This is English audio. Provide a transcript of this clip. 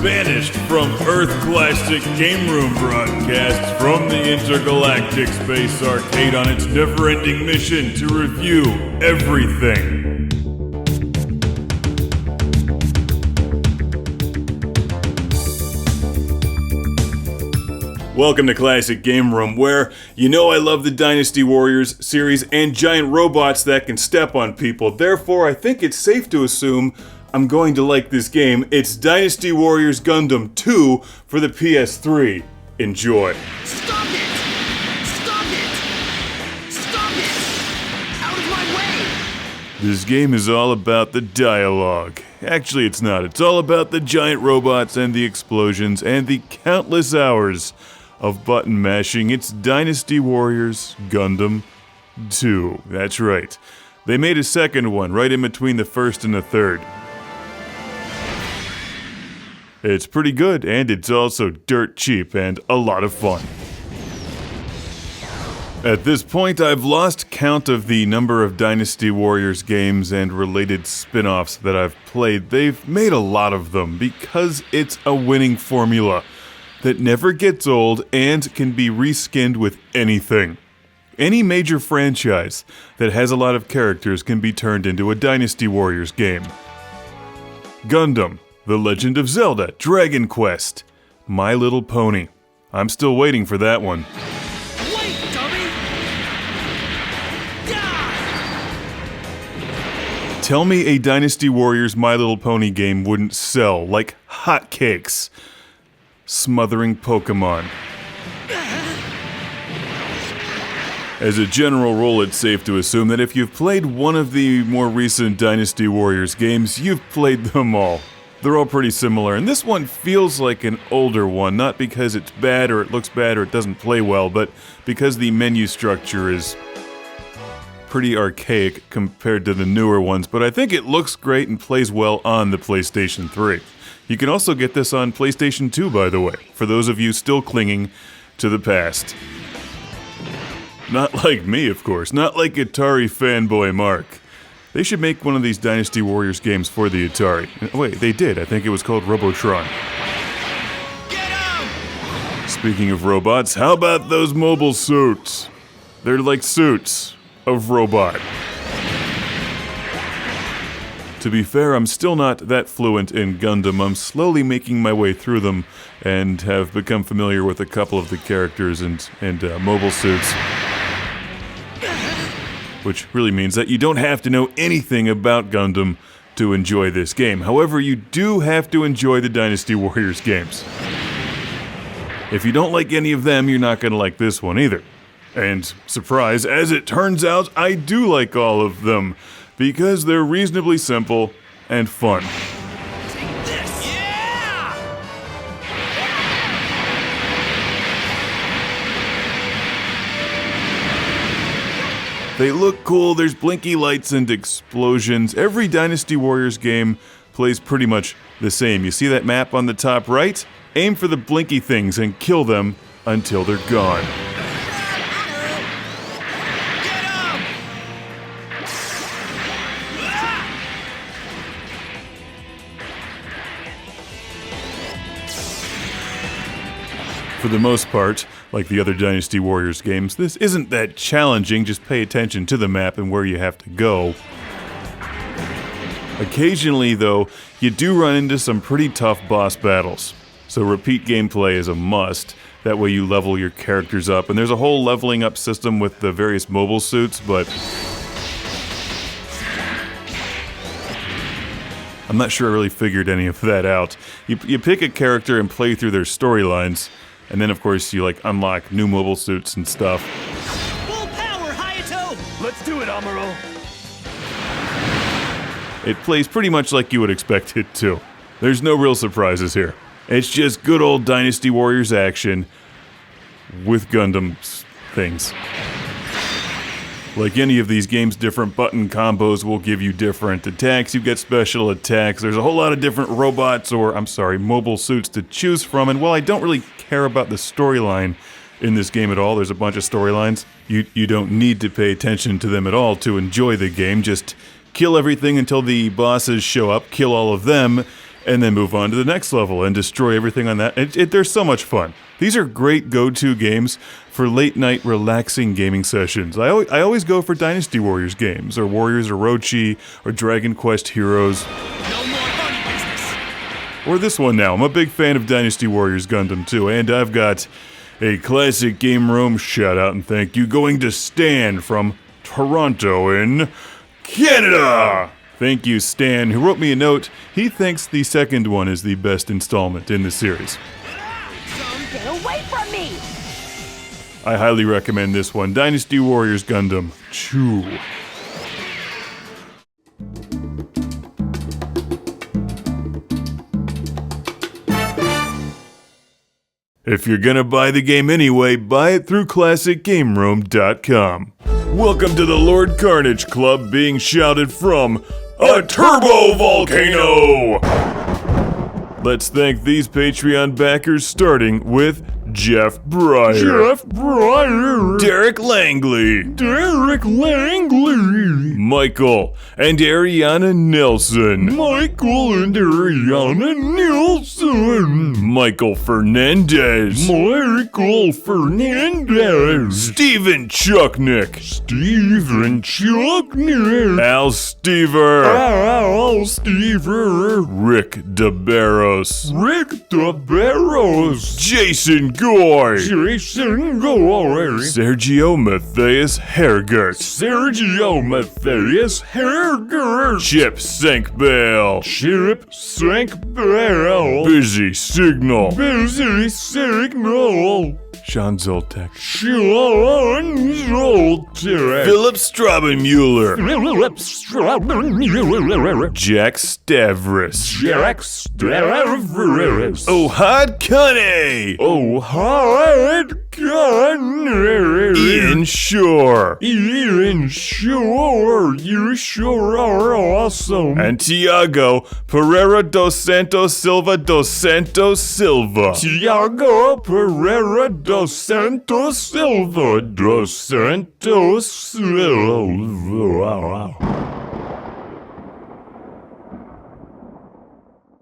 banished from Earth Classic Game Room broadcasts from the intergalactic space arcade on its never-ending mission to review everything. Welcome to Classic Game Room, where you know I love the Dynasty Warriors series and giant robots that can step on people. Therefore, I think it's safe to assume I'm going to like this game. It's Dynasty Warriors Gundam 2 for the PS3. Enjoy. Stop it! Stop it! Stop it! Out of my way! This game is all about the dialogue. Actually, it's not. It's all about the giant robots and the explosions and the countless hours of button mashing. It's Dynasty Warriors Gundam 2. That's right. They made a second one right in between the first and the third. It's pretty good, and it's also dirt cheap and a lot of fun. At this point, I've lost count of the number of Dynasty Warriors games and related spin-offs that I've played. They've made a lot of them because it's a winning formula that never gets old and can be reskinned with anything. Any major franchise that has a lot of characters can be turned into a Dynasty Warriors game. Gundam, The Legend of Zelda, Dragon Quest, My Little Pony. I'm still waiting for that one. Wait, dummy! Die! Tell me a Dynasty Warriors My Little Pony game wouldn't sell like hotcakes. Smothering Pokemon. As a general rule, it's safe to assume that if you've played one of the more recent Dynasty Warriors games, you've played them all. They're all pretty similar, and this one feels like an older one, not because it's bad or it looks bad or it doesn't play well, but because the menu structure is pretty archaic compared to the newer ones, but I think it looks great and plays well on the PlayStation 3. You can also get this on PlayStation 2, by the way, for those of you still clinging to the past. Not like me, of course, not like Atari fanboy Mark. They should make one of these Dynasty Warriors games for the Atari. Wait, they did. I think it was called Robotron. Get him! Speaking of robots, how about those mobile suits? They're like suits of robot. To be fair, I'm still not that fluent in Gundam. I'm slowly making my way through them and have become familiar with a couple of the characters and mobile suits. Which really means that you don't have to know anything about Gundam to enjoy this game. However, you do have to enjoy the Dynasty Warriors games. If you don't like any of them, you're not going to like this one either. And, surprise, as it turns out, I do like all of them, because they're reasonably simple and fun. Take this! Yeah! They look cool, there's blinky lights and explosions. Every Dynasty Warriors game plays pretty much the same. You see that map on the top right? Aim for the blinky things and kill them until they're gone. For the most part, like the other Dynasty Warriors games, this isn't that challenging, just pay attention to the map and where you have to go. Occasionally, though, you do run into some pretty tough boss battles, so repeat gameplay is a must. That way you level your characters up, and there's a whole leveling up system with the various mobile suits, but I'm not sure I really figured any of that out. You pick a character and play through their storylines, and then, of course, you, unlock new mobile suits and stuff. Full power, Hayato! Let's do it, Amuro! It plays pretty much like you would expect it to. There's no real surprises here. It's just good old Dynasty Warriors action with Gundam things. Like any of these games, different button combos will give you different attacks. You get special attacks. There's a whole lot of different robots, mobile suits to choose from. And while I don't really care about the storyline in this game at all, there's a bunch of storylines. You don't need to pay attention to them at all to enjoy the game. Just kill everything until the bosses show up, kill all of them, and then move on to the next level and destroy everything on that. They're so much fun. These are great go-to games for late-night relaxing gaming sessions. I always go for Dynasty Warriors games, or Warriors Orochi, or Dragon Quest Heroes. No more funny business. Or this one now. I'm a big fan of Dynasty Warriors Gundam too, and I've got a classic game room shout out and thank you going to Stan from Toronto in Canada. Thank you, Stan, who wrote me a note. He thinks the second one is the best installment in the series. Get away from me! I highly recommend this one, Dynasty Warriors Gundam 2. If you're gonna buy the game anyway, buy it through ClassicGameRoom.com. Welcome to the Lord Carnage Club, being shouted from a turbo volcano! Let's thank these Patreon backers, starting with Jeff Breyer. Derek Langley. Michael and Ariana Nelson. Michael Fernandez. Steven Chucknick. Al Stever. Rick DeBarros. Jason Goy. Sergio Matthias Hergert. Chip Sankbale. Busy Signal. Sean Zoltek. Philip Straubenmuller. Jack Stavris. Ohad Kane. Ian Shore. You sure are awesome. And Tiago Pereira dos Santos Silva. Tiago Pereira dos Santos Silva.